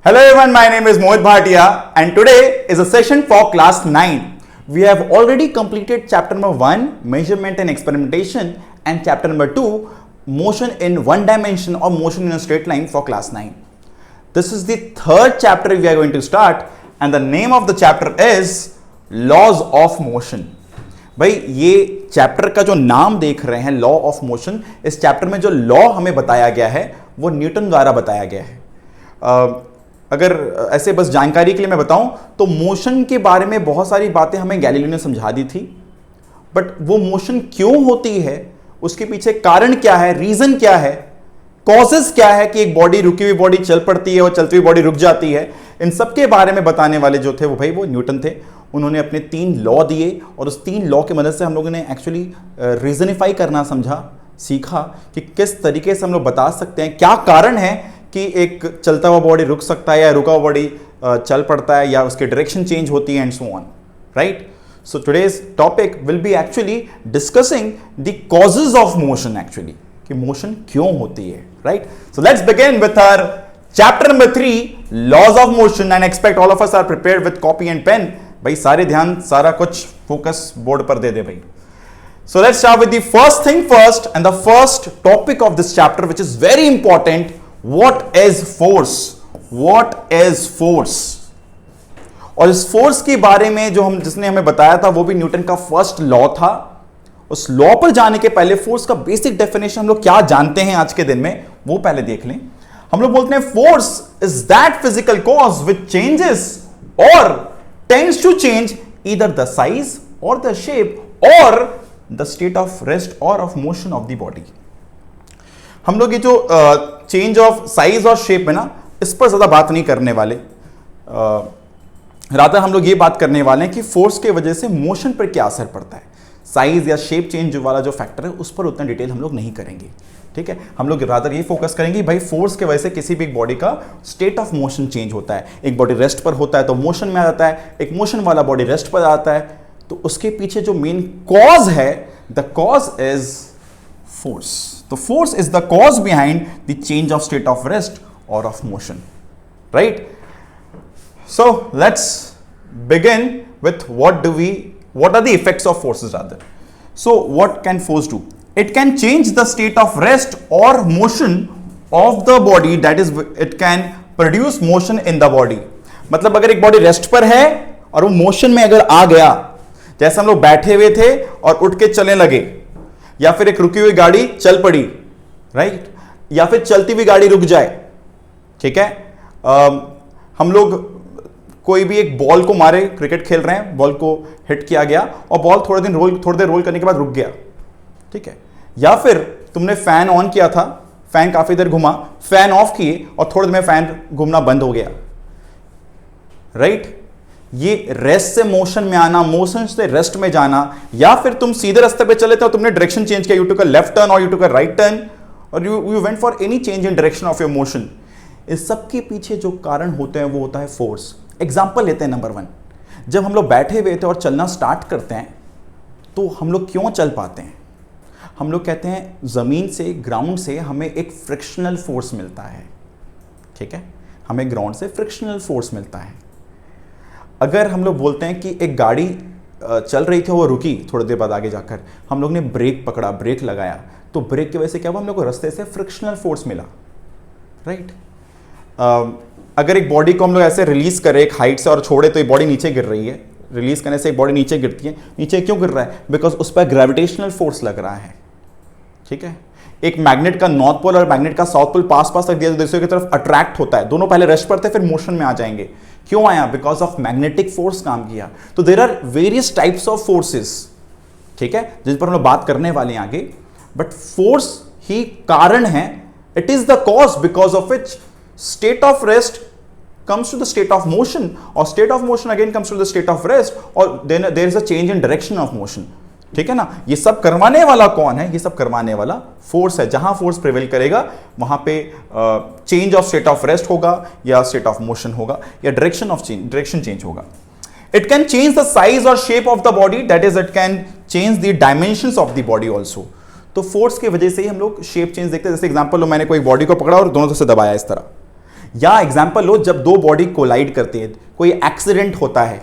Hello everyone, my name is Mohit Bhatia and today is a session for class 9. We have already completed chapter number 1, measurement and experimentation, and chapter number 2, motion in one dimension or motion in a straight line for class 9. This is the third chapter we are going to start and the name of the chapter is laws of motion. भाई ये chapter का जो नाम देख रहे हैं law of motion, इस chapter में जो लॉ हमें बताया गया है वो न्यूटन द्वारा बताया गया है। अगर ऐसे बस जानकारी के लिए मैं बताऊं तो मोशन के बारे में बहुत सारी बातें हमें गैलीलियो ने समझा दी थी, बट वो मोशन क्यों होती है, उसके पीछे कारण क्या है, रीजन क्या है, कॉजेस क्या है कि एक बॉडी रुकी हुई बॉडी चल पड़ती है और चलती हुई बॉडी रुक जाती है, इन सब के बारे में बताने वाले जो थे वो न्यूटन थे। उन्होंने अपने 3 लॉ दिए और उस 3 लॉ की मदद से हम लोगों ने एक्चुअली रीजनिफाई करना सीखा कि किस तरीके से हम लोग बता सकते हैं क्या कारण है कि एक चलता हुआ बॉडी रुक सकता है या रुका हुआ बॉडी चल पड़ता है या उसकी डायरेक्शन चेंज होती है and so on, right. So today's topic will be actually discussing the causes of motion, actually कि मोशन क्यों होती है, right. So let's begin with our chapter number 3, laws of motion, and expect all of us are prepared with copy and pen. भाई सारे ध्यान, सारा कुछ focus board पर दे भाई। So let's start with the first thing first, and the first topic of this chapter, which is very important. What is force? What is force? और इस force के बारे में जिसने हमें बताया था वो भी न्यूटन का फर्स्ट लॉ था। उस लॉ पर जाने के पहले फोर्स का बेसिक डेफिनेशन हम लोग क्या जानते हैं आज के दिन में वो पहले देख लें। हम लोग बोलते हैं force is that physical cause which changes और tends to change either the size और द शेप और द स्टेट ऑफ रेस्ट और of motion of the body. हम लोग ये जो चेंज ऑफ साइज और शेप है ना, इस पर ज्यादा बात नहीं करने वाले, रादर हम लोग ये बात करने वाले हैं कि फोर्स के वजह से मोशन पर क्या असर पड़ता है। साइज या शेप चेंज वाला जो फैक्टर है उस पर उतना डिटेल हम लोग नहीं करेंगे, ठीक है। हम लोग रादर ये फोकस करेंगे भाई फोर्स के वजह से किसी भी एक बॉडी का स्टेट ऑफ मोशन चेंज होता है। एक बॉडी रेस्ट पर होता है तो मोशन में आ जाता है, एक मोशन वाला बॉडी रेस्ट पर आता है, तो उसके पीछे जो मेन कॉज है, द कॉज इज फोर्स। तो force is the cause behind the change of state of rest और of motion, right. So let's begin with what are the effects of forces rather. So what can force do? It can change the state of rest or motion of the body, that is it can produce motion in the body. मतलब अगर एक body rest पर है और वो motion में अगर आ गया, जैसे हम लोग बैठे हुए थे और उठ के चलने लगे, या फिर एक रुकी हुई गाड़ी चल पड़ी, राइट, या फिर चलती हुई गाड़ी रुक जाए, ठीक है। हम लोग कोई भी एक बॉल को मारे, क्रिकेट खेल रहे हैं, बॉल को हिट किया गया और बॉल थोड़ी देर रोल करने के बाद रुक गया, ठीक है। या फिर तुमने फैन ऑन किया था, फैन काफी देर घुमा, फैन ऑफ किए और थोड़ी देर में फैन घूमना बंद हो गया, राइट। ये रेस्ट से मोशन में आना, मोशन से रेस्ट में जाना, या फिर तुम सीधे रास्ते पे चले थे और तुमने डायरेक्शन चेंज किया, you took a left turn और you took a right turn और you went for any change in direction of your motion. इस सब के पीछे जो कारण होते हैं वो होता है फोर्स। एग्जाम्पल लेते हैं नंबर 1, जब हम लोग बैठे हुए थे और चलना स्टार्ट करते हैं तो हम लोग क्यों चल पाते हैं? हम लोग कहते हैं जमीन से, ग्राउंड से हमें एक फ्रिक्शनल फोर्स मिलता है, ठीक है, हमें ग्राउंड से फ्रिक्शनल फोर्स मिलता है। अगर हम लोग बोलते हैं कि एक गाड़ी चल रही थी, वो रुकी, थोड़ी देर बाद आगे जाकर हम लोग ने ब्रेक पकड़ा, ब्रेक लगाया, तो ब्रेक की वजह से क्या हुआ, हम लोग को रास्ते से फ्रिक्शनल फोर्स मिला, राइट। अगर एक बॉडी को हम लोग ऐसे रिलीज करें एक हाइट से और छोड़े तो ये बॉडी नीचे गिर रही है, रिलीज करने से एक बॉडी नीचे गिरती है, नीचे क्यों गिर रहा है? बिकॉज उस पर ग्रेविटेशनल फोर्स लग रहा है, ठीक है। एक मैग्नेट का नॉर्थ पोल और मैग्नेट का साउथ पोल पास पास रख दिया तो दूसरे की तरफ अट्रैक्ट होता है, दोनों पहले रेस्ट पर थे फिर मोशन में आ जाएंगे। क्यों आया? बिकॉज ऑफ मैग्नेटिक फोर्स काम किया। तो there are various types of forces, ठीक है, जिस पर हम लोग बात करने वाले हैं आगे, बट फोर्स ही कारण है, it is the cause because of which state of rest comes to the state of motion or state of motion again comes to the state of rest or then there is a change in direction of motion, ठीक है ना। ये सब करवाने वाला कौन है? ये सब करवाने वाला फोर्स है। जहां फोर्स प्रिवेल करेगा वहां पे change of state of rest होगा या स्टेट ऑफ मोशन होगा या डायरेक्शन चेंज होगा। It can change the size और shape of the body, that is it can change the dimensions of the body also. तो फोर्स की वजह से ही हम लोग शेप चेंज देखते हैं। जैसे एग्जांपल लो, मैंने कोई बॉडी को पकड़ा और दोनों तरफ से दबाया इस तरह, या एग्जाम्पल लो, जब दो बॉडी कोलाइड करती है, कोई एक्सीडेंट होता है,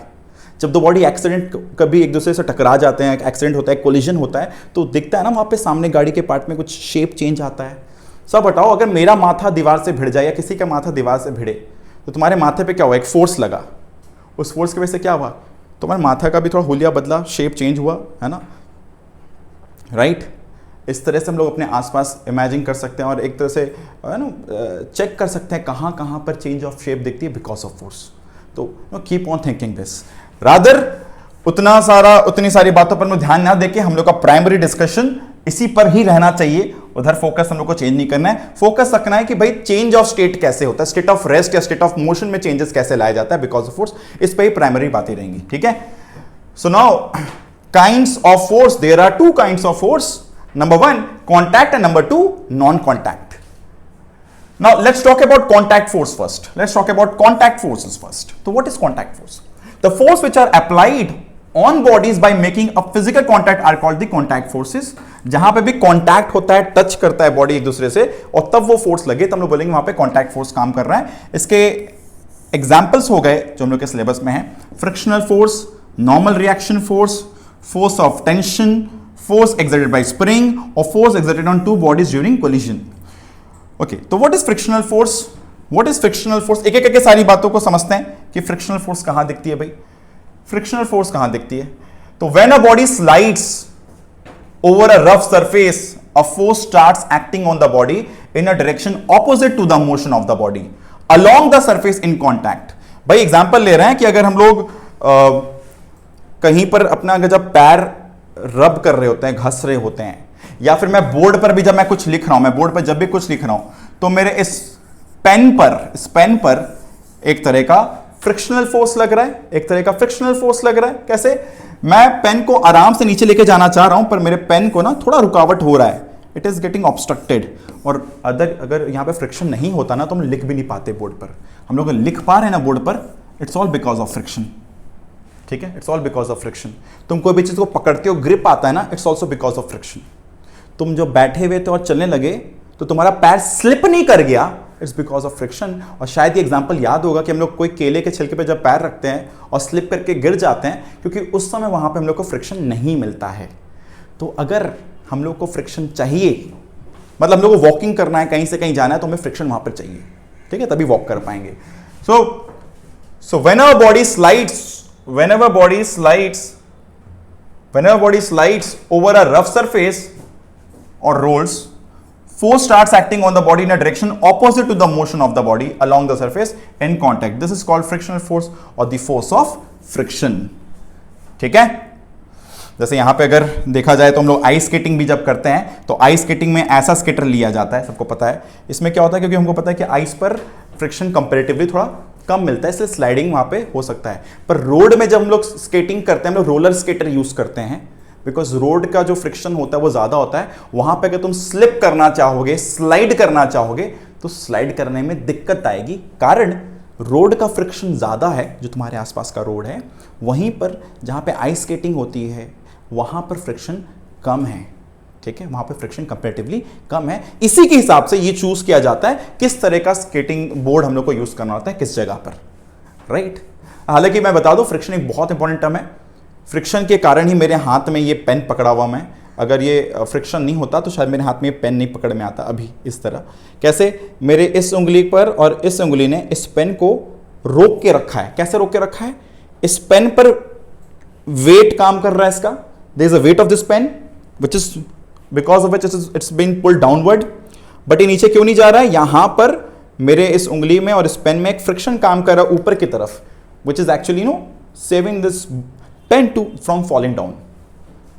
जब दो बॉडी एक्सीडेंट कभी एक दूसरे से टकरा जाते हैं, एक्सीडेंट होता है, कोलिजन होता है, तो दिखता है ना वहां पे सामने गाड़ी के पार्ट में कुछ शेप चेंज आता है। सब बताओ, अगर मेरा माथा दीवार से भिड़ जाए या किसी का माथा दीवार से भिड़े तो तुम्हारे माथे पे क्या हुआ, एक फोर्स लगा, उस फोर्स की वजह से क्या हुआ, तुम्हारे माथा का भी थोड़ा हुलिया बदला, शेप चेंज हुआ, है ना, राइट। इस तरह से हम लोग अपने आसपास इमेजिन कर सकते हैं और एक तरह से है ना चेक कर सकते हैं कहाँ कहाँ पर चेंज ऑफ शेप दिखती है बिकॉज ऑफ फोर्स। तो keep on thinking this, rather उतनी सारी बातों पर ध्यान ना देके हम लोग का प्राइमरी डिस्कशन इसी पर ही रहना चाहिए, उधर फोकस हम लोग को चेंज नहीं करना है। फोकस रखना है कि भाई चेंज ऑफ स्टेट कैसे होता है, स्टेट ऑफ रेस्ट या स्टेट ऑफ मोशन में चेंजेस कैसे लाया जाता है बिकॉज ऑफ फोर्स, इस पर ही प्राइमरी बातें रहेंगी, ठीक है। So now kinds of force, there are two kinds of force, number 1 contact and number 2 non contact. Now let's talk about contact force first, let's talk about contact forces first. तो what is contact force? The force which are applied on bodies by making a physical contact are called the contact forces. जहां पे भी contact होता है, touch करता है body एक दूसरे से और तब वो फोर्स लगे, तब हम लोग बोलेंगे वहां पे कॉन्टैक्ट फोर्स काम कर रहा है। इसके एग्जांपल्स हो गए जो हम लोग के सिलेबस में है, frictional force, normal reaction force, force of tension, force exerted by spring और force exerted on two bodies during collision. Okay, तो what is frictional force? What is frictional force? एक एक करके सारी बातों को समझते हैं कि फ्रिक्शनल फोर्स कहां दिखती है भाई। फ्रिक्शनल फोर्स कहां दिखती है? तो when a body slides over a rough surface, a force starts acting on the body in a direction opposite to the motion of the body along the surface in contact। भाई example ले रहे हैं कि अगर हम लोग कहीं पर अपना अगर जब पैर रब कर रहे होते हैं, घस रहे होते हैं, या फिर मैं बोर्ड पर भी जब मैं कुछ लिख रहा हूं, मैं बोर्ड पर जब भी कुछ लिख रहा हूं तो मेरे इस पेन पर एक तरह का फ्रिक्शनल फोर्स लग रहा है, एक तरह का फ्रिक्शनल फोर्स लग रहा है। कैसे? मैं पेन को आराम से नीचे लेके जाना चाह रहा हूं पर मेरे पेन को ना थोड़ा रुकावट हो रहा है, इट इज गेटिंग ऑब्स्ट्रक्टेड। और अगर यहां पे फ्रिक्शन नहीं होता ना तो हम लिख भी नहीं पाते बोर्ड पर। हम लोग लिख पा रहे हैं ना बोर्ड पर, it's all because of friction, ठीक है, it's all because of friction. तुम कोई भी चीज को पकड़ते हो, ग्रिप आता है ना, it's also because of friction. तुम जो बैठे हुए थे और चलने लगे तो तुम्हारा पैर स्लिप नहीं कर गया, इट्स बिकॉज ऑफ फ्रिक्शन। और शायद ये एग्जांपल याद होगा कि हम लोग कोई केले के छिलके पे जब पैर रखते हैं और स्लिप करके गिर जाते हैं, क्योंकि उस समय वहां पे हम लोग को फ्रिक्शन नहीं मिलता है। तो अगर हम लोग को फ्रिक्शन चाहिए, मतलब हम लोग को वॉकिंग करना है, कहीं से कहीं जाना है, तो हमें फ्रिक्शन वहां पर चाहिए, ठीक है, तभी वॉक कर पाएंगे। सो whenever body slides over a rough surface or rolls, force starts acting on the body in a direction opposite to the motion of the body along the surface in contact. This is called frictional force or the force of friction, ठीक है। जैसे यहां पे अगर देखा जाए तो हम लोग आइस स्केटिंग भी जब करते हैं तो आइस स्केटिंग में ऐसा स्केटर लिया जाता है, सबको पता है। इसमें क्या होता है, क्योंकि हमको पता है कि आइस पर फ्रिक्शन कंपैरेटिवली थोड़ा कम मिलता है, इसलिए स्लाइडिंग वहां पे हो सकता है। पर रोड में जब हम लोग स्केटिंग करते हैं, हम लोग रोलर स्केटर यूज करते हैं, बिकॉज रोड का जो फ्रिक्शन होता है वो ज्यादा होता है। वहां पे अगर तुम स्लिप करना चाहोगे, स्लाइड करना चाहोगे, तो स्लाइड करने में दिक्कत आएगी, कारण रोड का फ्रिक्शन ज्यादा है, जो तुम्हारे आसपास का रोड है। वहीं पर जहां पे आइस स्केटिंग होती है वहां पर फ्रिक्शन कम है, ठीक है, वहां पे फ्रिक्शन कंपैरेटिवली कम है। इसी के हिसाब से ये चूज किया जाता है किस तरह का स्केटिंग बोर्ड हम लोग को यूज करना होता है किस जगह पर, राइट। हालांकि मैं बता दूं, फ्रिक्शन एक बहुत इंपॉर्टेंट टर्म है। फ्रिक्शन के कारण ही मेरे हाथ में ये पेन पकड़ा हुआ मैं, अगर ये फ्रिक्शन नहीं होता तो शायद मेरे हाथ में ये पेन नहीं पकड़ में आता अभी इस तरह। कैसे? मेरे इस उंगली पर और इस उंगली ने इस पेन को रोक के रखा है। कैसे रोक के रखा है? इस पेन पर वेट काम कर रहा है इसका, there is a weight of this pen which is because of which it's being pulled downward. But ये नीचे क्यों नहीं जा रहा है? यहां पर मेरे इस उंगली में और इस पेन में एक फ्रिक्शन काम कर रहा है ऊपर की तरफ, which is actually saving this pen to from falling down,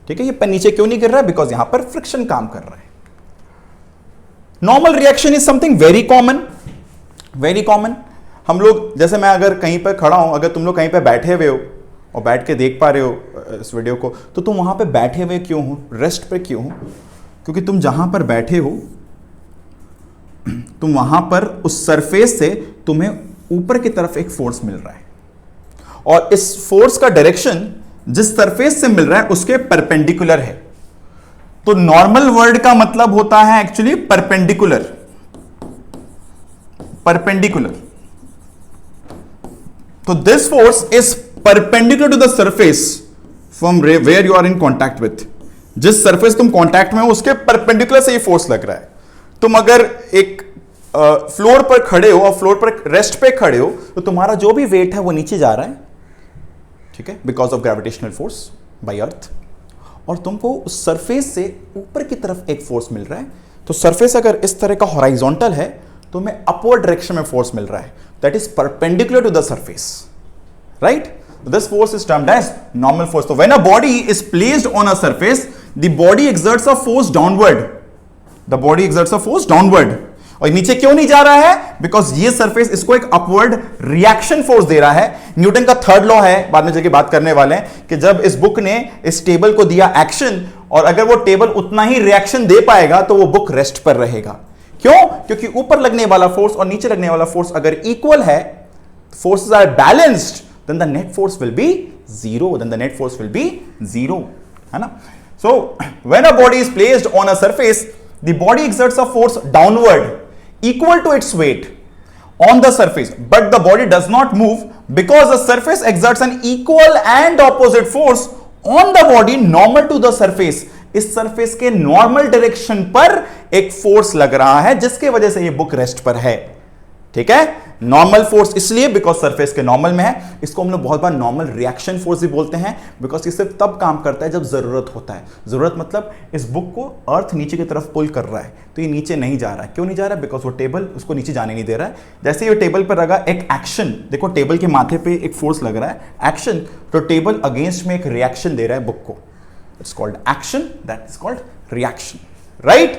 ठीक है। ये पेन नीचे क्यों नहीं गिर रहा है? बिकॉज यहां पर फ्रिक्शन काम कर रहा है। Normal reaction is something very common, very common. हम लोग, जैसे मैं अगर कहीं पर खड़ा हूं, अगर तुम लोग कहीं पर बैठे हुए हो और बैठ के देख पा रहे हो इस वीडियो को, तो तुम वहां पे बैठे हुए क्यों हो, रेस्ट पे क्यों हो? क्योंकि तुम जहां पर बैठे हो, तुम वहां पर उस सरफेस से तुम्हें ऊपर की तरफ एक फोर्स मिल रहा है, और इस फोर्स का डायरेक्शन जिस सरफेस से मिल रहा है उसके परपेंडिकुलर है। तो नॉर्मल वर्ड का मतलब होता है एक्चुअली परपेंडिकुलर, परपेंडिकुलर। तो this force is perpendicular to the surface from where you are in contact with. जिस सरफेस तुम कॉन्टैक्ट में हो उसके परपेंडिकुलर से ये फोर्स लग रहा है। तुम अगर एक फ्लोर पर खड़े हो और फ्लोर पर रेस्ट पे खड़े हो तो तुम्हारा जो भी वेट है वो नीचे जा रहा है, ठीक है, because of gravitational force by earth, और तुमको उस सरफेस से ऊपर की तरफ एक फोर्स मिल रहा है। तो सरफेस अगर इस तरह का हॉराइजॉन्टल है तो हमें अपवर्ड डायरेक्शन में फोर्स मिल रहा है, that is perpendicular to the surface, right. This force is termed as normal force. So when a body is placed on a surface, the body exerts a force downward. The body exerts a force downward. और नीचे क्यों नहीं जा रहा है? Because ये surface इसको एक अपवर्ड रिएक्शन फोर्स दे रहा है। न्यूटन का थर्ड लॉ है, बाद में चल के बात करने वाले हैं, कि जब इस बुक ने इस टेबल को दिया एक्शन और अगर वो टेबल उतना ही रिएक्शन दे पाएगा तो वो बुक रेस्ट पर रहेगा। क्यों? क्योंकि ऊपर लगने वाला फोर्स और नीचे लगने वाला फोर्स अगर इक्वल है, forces are balanced, then the net force will be zero. Then the net force will be zero, है ना? So when a body is placed on a surface, the body exerts a force downward equal to its weight on the surface, but the body does not move because the surface exerts an equal and opposite force on the body normal to the surface. इस surface के normal direction पर एक force लग रहा है जिसके वजह से ये बुक रेस्ट पर है, ठीक है। नॉर्मल फोर्स इसलिए बिकॉज सरफेस के नॉर्मल में है। इसको हम लोग बहुत बार नॉर्मल रिएक्शन फोर्स भी बोलते हैं, बिकॉज ये सिर्फ तब काम करता है जब जरूरत होता है। जरूरत मतलब इस बुक को अर्थ नीचे की तरफ पुल कर रहा है तो ये नीचे नहीं जा रहा है। क्यों नहीं जा रहा है? बिकॉज वो टेबल उसको नीचे जाने नहीं दे रहा है। जैसे ये टेबल पर लगा एक एक्शन, देखो टेबल के माथे पे एक फोर्स लग रहा है एक्शन, तो टेबल अगेंस्ट में एक रिएक्शन दे रहा है बुक को। It's called action, that is called reaction, right.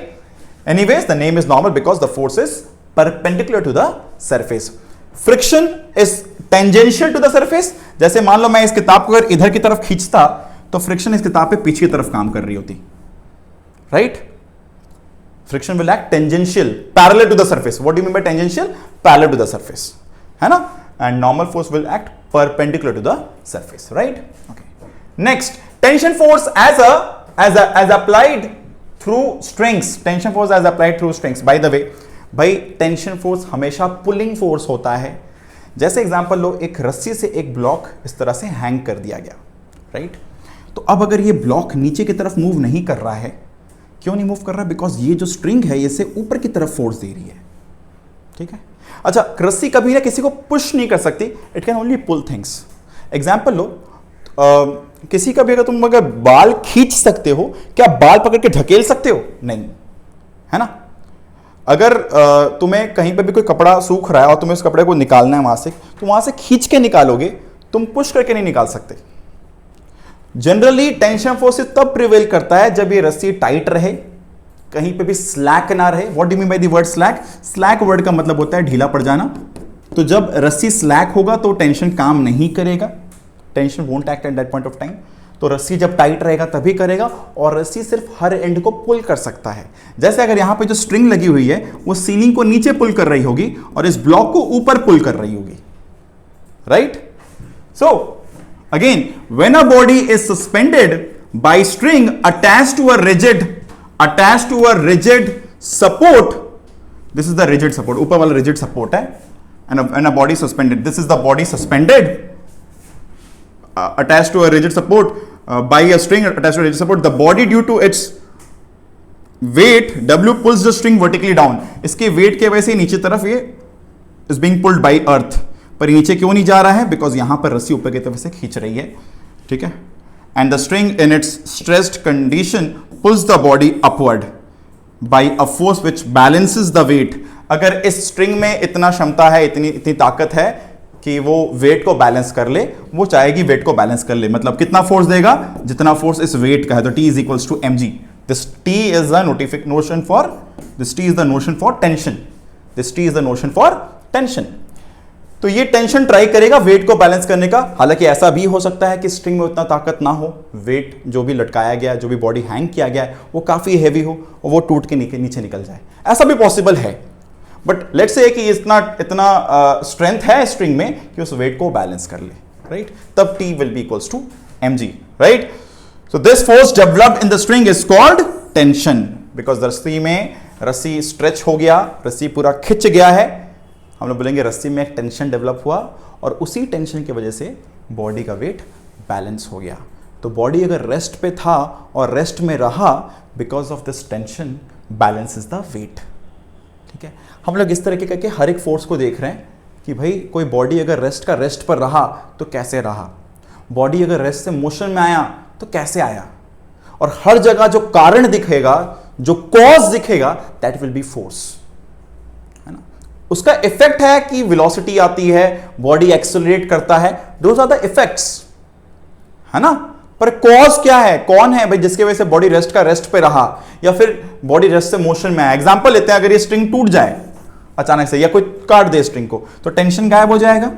Anyways the name is normal because the force is perpendicular to the surface. Friction is tangential to the surface. जैसे मान लो मैं इस किताब को अगर इधर की तरफ खींचता तो फ्रिक्शन इस किताब पे पीछे की तरफ काम कर रही होती, right. Friction will act tangential, parallel to the surface. What do you mean by tangential? Parallel to the surface, है ना। And normal force will act perpendicular to the surface, right? Okay. Next, tension force as applied through strings. Tension force as applied through strings. By the way, भाई tension force हमेशा pulling force होता है। जैसे example लो, एक रस्सी से एक block इस तरह से हैंग कर दिया गया, राइट। तो अब अगर ये ब्लॉक नीचे की तरफ मूव नहीं कर रहा है, क्यों नहीं मूव कर रहा है? बिकॉज ये जो स्ट्रिंग है ये से ऊपर की तरफ फोर्स दे रही है, ठीक है। अच्छा, रस्सी कभी ना किसी को पुश नहीं कर सकती, it can only pull things. Example लो, किसी का भी अगर तुम अगर बाल खींच सकते हो, क्या बाल पकड़ के ढकेल सकते हो? नहीं, है ना। अगर तुम्हें कहीं पर भी कोई कपड़ा सूख रहा है और तुम्हें उस कपड़े को निकालना है वहां से, तो वहां से खींच के निकालोगे, तुम पुश करके नहीं निकाल सकते। जनरली टेंशन फोर्स तब प्रिवेल करता है जब ये रस्सी टाइट रहे, कहीं पे भी स्लैक ना रहे। What do mean by the word slack? Slack word का मतलब होता है ढीला पड़ जाना। तो जब रस्सी स्लैक होगा तो टेंशन काम नहीं करेगा, tension won't act at that point of time. तो रस्सी जब टाइट रहेगा तभी करेगा, और रस्सी सिर्फ हर एंड को पुल कर सकता है। जैसे अगर यहां पे जो स्ट्रिंग लगी हुई है वो सीलिंग को नीचे पुल कर रही होगी और इस ब्लॉक को ऊपर पुल कर रही होगी, right. So again, when a body is suspended by string attached to a rigid support, this is the rigid support, ऊपर वाला रिजिड सपोर्ट है, and a body suspended, this is the body suspended attached to a rigid support by a string attached to a rigid support, the body due to its weight W pulls the string vertically down. इसके weight के वजह से नीचे तरफ ये is being pulled by earth, पर नीचे क्यों नहीं जा रहा है? बिकॉज यहां पर रस्सी ऊपर की तरफ से खींच रही है, ठीक है। and the string in its stressed condition pulls the body upward by a force which balances the weight. अगर इस स्ट्रिंग में इतना क्षमता है, इतनी ताकत है कि वो वेट को बैलेंस कर ले, वो चाहेगी वेट को बैलेंस कर ले। मतलब कितना फोर्स देगा? जितना फोर्स इस वेट का है। तो T is equals to mg. This T is the notion for tension. This T is the notion for tension. तो ये टेंशन ट्राई करेगा वेट को बैलेंस करने का। हालांकि ऐसा भी हो सकता है कि स्ट्रिंग में उतना ताकत ना हो, वेट जो भी लटकाया गया, जो भी बॉडी हैंग किया गया है वो काफी हैवी हो और वो टूट के नीचे निकल जाए, ऐसा भी पॉसिबल है। बट लेट्स से कि इतना स्ट्रेंथ है स्ट्रिंग में कि उस वेट को बैलेंस कर ले, राइट। तब T will be equals to mg, right. So this force developed in the string is called tension, because रस्सी में रस्सी स्ट्रेच हो गया, रस्सी पूरा खिंच गया है, हम लोग बोलेंगे रस्सी में एक टेंशन डेवलप हुआ और उसी टेंशन की वजह से बॉडी का वेट बैलेंस हो गया। तो बॉडी अगर रेस्ट पे था और रेस्ट में रहा, because of this tension balance is the weight. ठीक है, हम लोग इस तरीके करके हर एक फोर्स को देख रहे हैं कि भाई कोई बॉडी अगर रेस्ट पर रहा तो कैसे रहा, बॉडी अगर रेस्ट से मोशन में आया तो कैसे आया, और हर जगह जो कारण दिखेगा, जो कॉज दिखेगा, दैट विल बी फोर्स, है ना। उसका इफेक्ट है कि वेलोसिटी आती है, बॉडी एक्सेलरेट करता है, दोज आर द इफेक्ट्स, है ना। पर कॉज क्या है, कौन है भाई जिसकी वजह से बॉडी रेस्ट पे रहा या फिर बॉडी रेस्ट से मोशन में आया। एग्जांपल लेते हैं, अगर ये स्ट्रिंग टूट जाए अचानक से या कोई काट दे स्ट्रिंग को, तो टेंशन गायब हो जाएगा,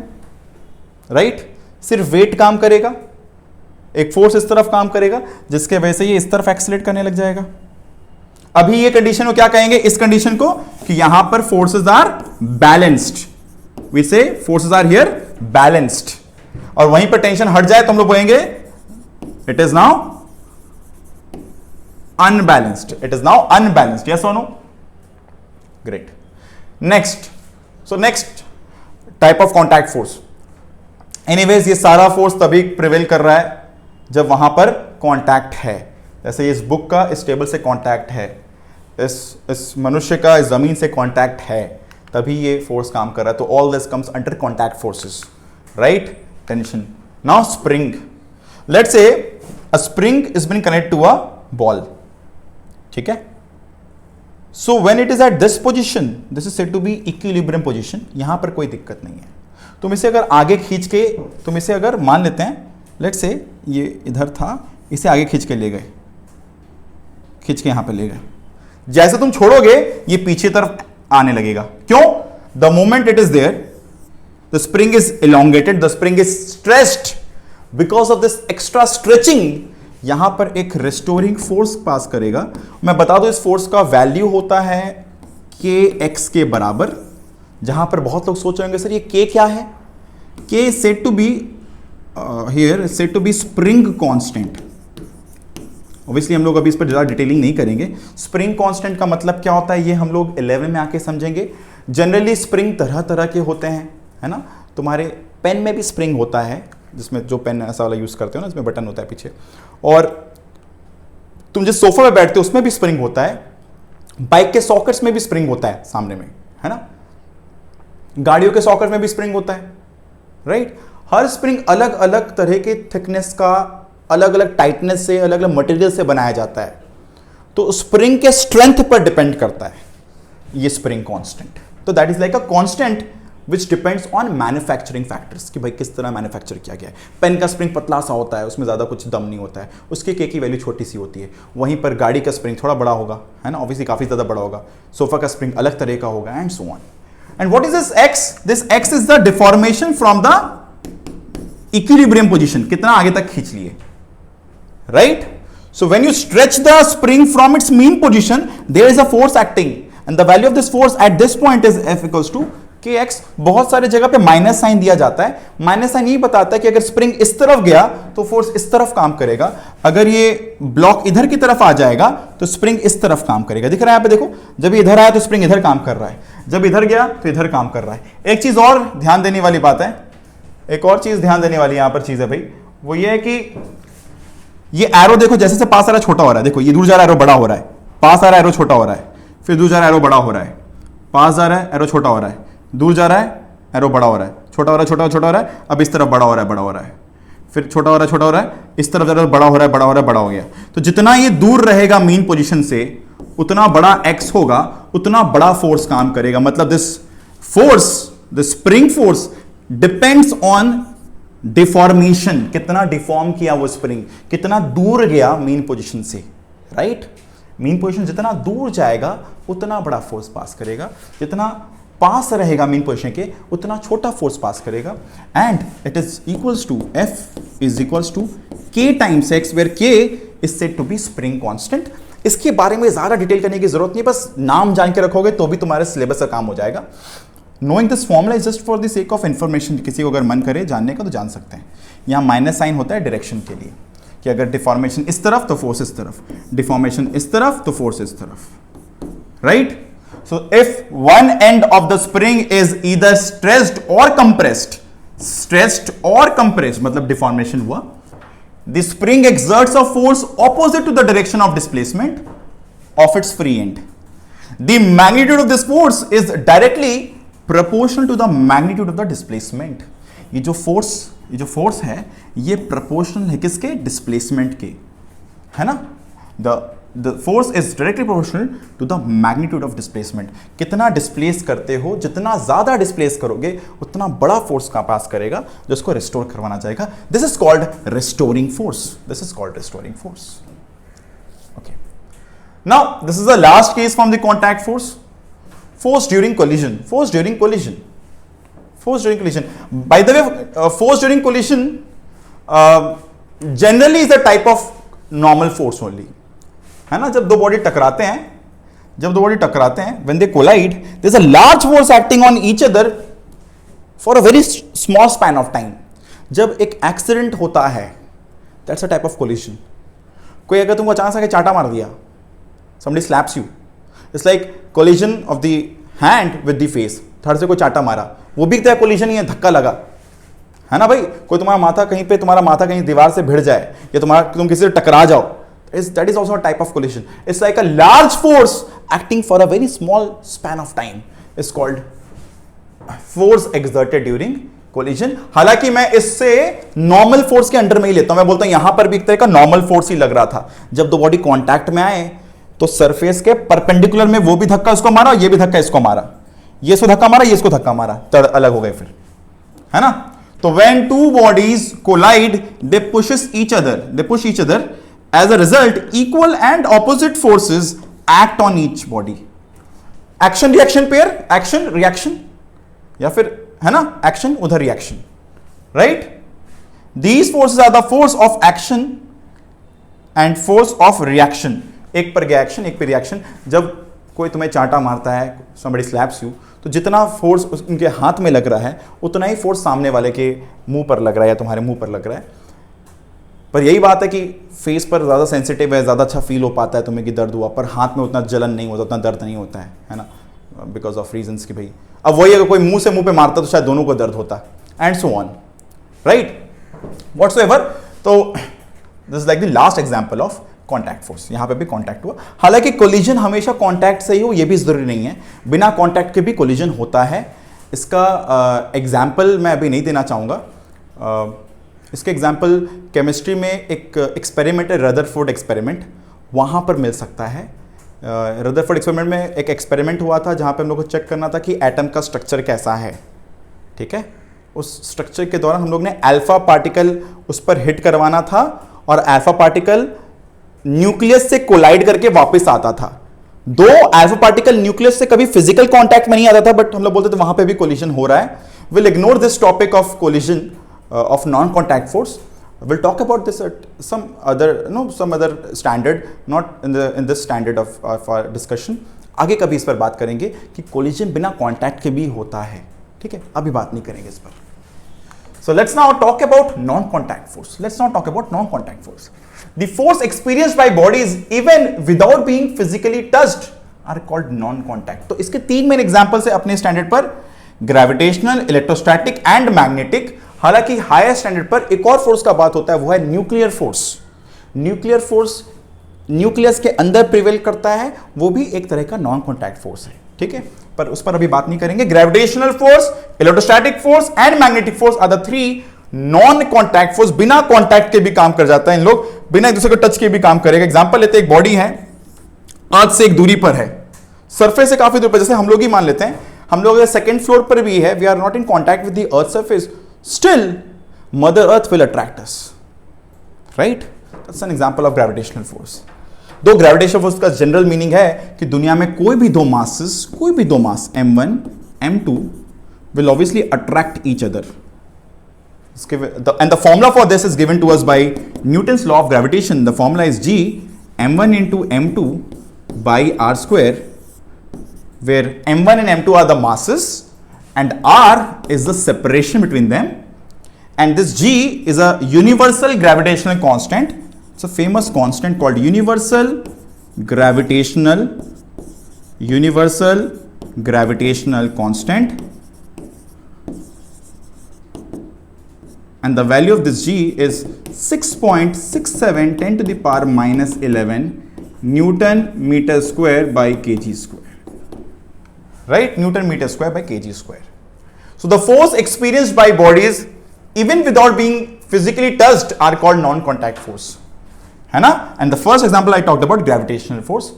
राइट। सिर्फ वेट काम करेगा, एक फोर्स इस तरफ काम करेगा जिसके वजह से ये इस तरफ एक्सेलरेट करने लग जाएगा। अभी ये कंडीशन को क्या कहेंगे, इस कंडीशन को, कि यहां पर फोर्सेस आर बैलेंस्ड, वी से फोर्सेस आर हियर बैलेंस्ड, और वहीं पर टेंशन हट जाए तो हम लोग बोलेंगे it is now unbalanced, it is now unbalanced, yes और no, great. Next, so next type of contact force. Anyways ये सारा फोर्स तभी प्रिवेल कर रहा है जब वहां पर कांटेक्ट है। जैसे इस बुक का इस टेबल से कांटेक्ट है, इस मनुष्य का इस जमीन से कांटेक्ट है, तभी ये फोर्स काम कर रहा है। तो all this comes under contact forces, right. Tension. Now spring, let's say a spring is been connect to a ball, ठीक है। So when it is at this position, this is said to be equilibrium position, यहां पर कोई दिक्कत नहीं है। तुम इसे अगर आगे खींच के, तुम इसे अगर मान लेते हैं, लेट्स से ये इधर था, इसे आगे खींच के ले गए, खींच के यहां पे ले गए, जैसे तुम छोड़ोगे ये पीछे तरफ आने लगेगा। क्यों? The moment it is there, the spring is elongated, the spring is stretched, because of this extra stretching यहां पर एक रिस्टोरिंग फोर्स पास करेगा। मैं बता दूं इस फोर्स का वैल्यू होता है kx के बराबर, जहां पर बहुत लोग सोच रहे होंगे सर ये k क्या है। k is said to be here is said to be spring constant। Obviously हम लोग अभी इस पर ज़्यादा डिटेलिंग नहीं करेंगे। स्प्रिंग कांस्टेंट का मतलब क्या होता है ये हम लोग 11 में आके समझेंगे। जनरली स्प्रिंग तरह तरह के होते हैं, है ना। तुम्हारे पेन में भी स्प्रिंग होता है, जिसमें जो पेन ऐसा वाला यूज़ करते हो ना, इसमें बटन होता है पीछे, और तुम जिस सोफा में बैठते हो उसमें भी स्प्रिंग होता है, बाइक के सॉकेट्स में भी स्प्रिंग होता है सामने में, है ना। गाड़ियों के सॉकेट में भी स्प्रिंग होता है, राइट। हर स्प्रिंग अलग अलग तरह के थिकनेस का, अलग अलग टाइटनेस से, अलग अलग मटेरियल से बनाया जाता है। तो स्प्रिंग के स्ट्रेंथ पर डिपेंड करता है ये स्प्रिंग कांस्टेंट। तो that is like a constant which depends on manufacturing factors, कि भाई किस तरह मैन्युफैक्चर किया गया है। पेन का स्प्रिंग पतला सा होता है, उसमें ज़्यादा कुछ दम नहीं होता है, उसके के की वैल्यू छोटी सी होती है। वहीं पर गाड़ी का स्प्रिंग थोड़ा बड़ा होगा, है ना, ऑब्वियसली काफ़ी ज़्यादा बड़ा होगा। सोफा का स्प्रिंग अलग तरह का होगा, and so on. And what is this x? This x is the deformation from the equilibrium position. कितना आगे तक खींच लिए, right? So when you stretch the spring from its mean position, there is a force acting, and the value of this force at this point is F equals to kx। बहुत सारे जगह पे minus sign दिया जाता है। Minus sign ये बताता है कि अगर स्प्रिंग इस तरफ गया तो फोर्स इस तरफ काम करेगा, अगर ये ब्लॉक इधर की तरफ आ जाएगा तो स्प्रिंग इस तरफ काम करेगा। दिख रहा है यहाँ पे, देखो, जब इधर आया तो स्प्रिंग इधर काम कर रहा है, जब इधर गया तो इधर काम कर रहा है। एक चीज और ध्यान देने वाली बात है, एक और चीज ध्यान देने वाली यहां पर चीज है भाई, वो ये है कि ये एरो देखो, जैसे से पास आ रहा है छोटा हो रहा है, देखो ये दूर जा रहा है एरो बड़ा हो रहा है, पास आ रहा है एरो छोटा हो रहा है, फिर दूर जा रहा है एरो बड़ा हो रहा है, पास जा रहा है एरो छोटा हो रहा है, दूर जा रहा है एरो बड़ा हो रहा है, छोटा हो रहा है, छोटा हो रहा है, अब इस तरफ बड़ा हो रहा है, बड़ा हो रहा है, फिर छोटा हो रहा है, छोटा हो रहा है, इस तरफ जा रहा है, बड़ा हो रहा है, बड़ा हो रहा है, बड़ा हो गया। तो जितना ये दूर रहेगा मीन पोजीशन से, उतना बड़ा x होगा, उतना बड़ा फोर्स काम करेगा। मतलब this force, the spring force depends on deformation, कितना डिफॉर्म किया वो स्प्रिंग, कितना दूर गया मीन पोजीशन से, राइट। मीन पोजीशन जितना दूर जाएगा उतना बड़ा फोर्स पास करेगा, जितना पास रहेगा मीन पोजीशन के उतना छोटा फोर्स पास करेगा। And it is equals to F is equals to K times x, where K is said to be spring constant. इसके बारे में ज्यादा डिटेल करने की जरूरत नहीं, बस नाम जान के रखोगे तो भी तुम्हारे सिलेबस का काम हो जाएगा। Knowing this formula is just for the sake of information, किसी को अगर मन करे जानने का तो जान सकते हैं। यहाँ माइनस साइन होता है डायरेक्शन के लिए, कि अगर डिफॉर्मेशन इस तरफ तो फोर्स इस तरफ, डिफॉर्मेशन इस तरफ तो फोर्स इस तरफ, right. So if one end of the spring is either stressed or compressed मतलब deformation हुआ, the spring exerts a force opposite to the direction of displacement of its free end. The magnitude of this force is directly proportional to the magnitude of the displacement. ये जो force है ये proportional है किसके? Displacement के, है ना? The force is directly proportional to the magnitude of displacement. कितना डिस्प्लेस करते हो, जितना ज्यादा डिस्प्लेस करोगे उतना बड़ा फोर्स का पास करेगा जिसको रिस्टोर करवाना चाहेगा. This is called restoring force. Okay. Now this is the last case from the contact force. Force during collision. By the way, force during collision generally is a type of normal force only. है ना? जब दो body टकराते हैं, when they collide, there is a large force acting on each other for a very small span of time. जब एक accident होता है, that's a type of collision. कोई अगर तुमको अचानक से चाटा मार दिया, somebody slaps you, it's like collision of the hand with the face. Third से कोई चाटा मारा, वो भी एक collision ही है, धक्का लगा, है ना भाई? कोई तुम्हारा माथा कहीं दीवार से भिड़ जाए या तुम किसी से टकरा जाओ, that is also a type of collision. It's like a large force acting for a very small span of time. It's called force exerted during collision. हालांकि मैं इससे नॉर्मल फोर्स के अंडर में ही लेता हूं. मैं बोलता हूं यहां पर भी एक तरह का नॉर्मल फोर्स ही लग रहा था. जब दो बॉडी कांटेक्ट में आए तो सरफेस के परपेंडिकुलर में वो भी धक्का उसको मारा, ये भी धक्का इसको मारा, ये इसको धक्का मारा, ये इसको धक्का मारा, तब अलग हो गए फिर, है ना? तो when two bodies collide, they push each other. As a result, equal and opposite forces act on each body. Action reaction pair, action reaction, या फिर है ना action उधर reaction, right? These forces are the force of action and force of reaction. एक पर गया action, एक पर reaction. जब कोई तुम्हें चांटा मारता है, somebody slaps you, तो जितना फोर्स उनके हाथ में लग रहा है उतना ही फोर्स सामने वाले के मुंह पर लग रहा है या तुम्हारे मुंह पर लग रहा है. पर यही बात है कि फेस पर ज़्यादा सेंसिटिव है, ज़्यादा अच्छा फील हो पाता है तुम्हें कि दर्द हुआ, पर हाथ में उतना जलन नहीं होता, उतना दर्द नहीं होता है ना? बिकॉज ऑफ रीजंस कि भाई अब वही अगर कोई मुंह से मुंह पे मारता तो शायद दोनों को दर्द होता, and so on, right? Whatsoever. तो this is like the last example of contact force. यहाँ पे भी कॉन्टैक्ट हुआ. हालांकि कोलिजन हमेशा कॉन्टैक्ट से ही हो ये भी जरूरी नहीं है, बिना कॉन्टैक्ट के भी कोलिजन होता है. इसका एग्जाम्पल मैं अभी नहीं देना चाहूँगा. इसके एग्जाम्पल केमिस्ट्री में एक एक्सपेरिमेंट है, रदरफोर्ड एक्सपेरिमेंट, वहाँ पर मिल सकता है. रदरफोर्ड एक्सपेरिमेंट में एक एक्सपेरिमेंट हुआ था जहाँ पे हम लोग को चेक करना था कि एटम का स्ट्रक्चर कैसा है, ठीक है? उस स्ट्रक्चर के दौरान हम लोग ने अल्फा पार्टिकल उस पर हिट करवाना था और अल्फा पार्टिकल न्यूक्लियस से कोलाइड करके वापस आता था. दो अल्फा पार्टिकल न्यूक्लियस से कभी फिजिकल कॉन्टैक्ट में नहीं आता था, बट हम लोग बोलते थे वहाँ पे भी कोलिजन हो रहा है. Will ignore this topic of collision of non-contact force. We'll talk about this at some other standard, not in this standard of our discussion. आगे कभी इस पर बात करेंगे कि कोलिजन बिना कॉन्टैक्ट के भी होता है, ठीक है? अभी बात नहीं करेंगे इस पर. So let's now talk about non-contact force. The force experienced by bodies even without being physically touched are called non-contact. तो इसके तीन मेन एग्जांपल्स है अपने स्टैंडर्ड पर, ग्रेविटेशनल, इलेक्ट्रोस्टैटिक एंड मैग्नेटिक. हालांकि हायर स्टैंडर्ड पर एक और फोर्स का बात होता है, वो है nuclear force. Nuclear force nucleus के अंदर प्रिवेल करता है, वो भी एक तरह का नॉन कॉन्टैक्ट फोर्स है, ठीक है? पर उस पर अभी बात नहीं करेंगे. Gravitational force, electrostatic force and magnetic force are the three non contact force. बिना कॉन्टैक्ट के भी काम कर जाता है इन लोग, बिना एक दूसरे को टच के भी काम करेगा. एग्जांपल लेते हैं, एक बॉडी है, अर्थ से एक दूरी पर है, सरफेस से काफी दूर पर, जैसे हम लोग ही मान लेते हैं, हम लोग सेकंड फ्लोर पर भी है, we are not in contact with the earth surface, still mother earth will attract us, right? That's an example of gravitational force. दो ग्रेविटेशनल फोर्स का जनरल मीनिंग है कि दुनिया में कोई भी दो मास m1 m2 will obviously attract each other. And the formula for this is given to us by Newton's law of gravitation. The formula is G m1 into m2 by r square, where m1 and m2 are the masses and r is the separation between them, and this G is a universal gravitational constant. It's a famous constant called universal gravitational universal gravitational constant, and the value of this g is 6.67 10 to the power minus 11 Newton meter square by kg square, right? Newton meter square by kg square. So the force experienced by bodies even without being physically touched are called non-contact force, है ना? And the first example I talked about gravitational force.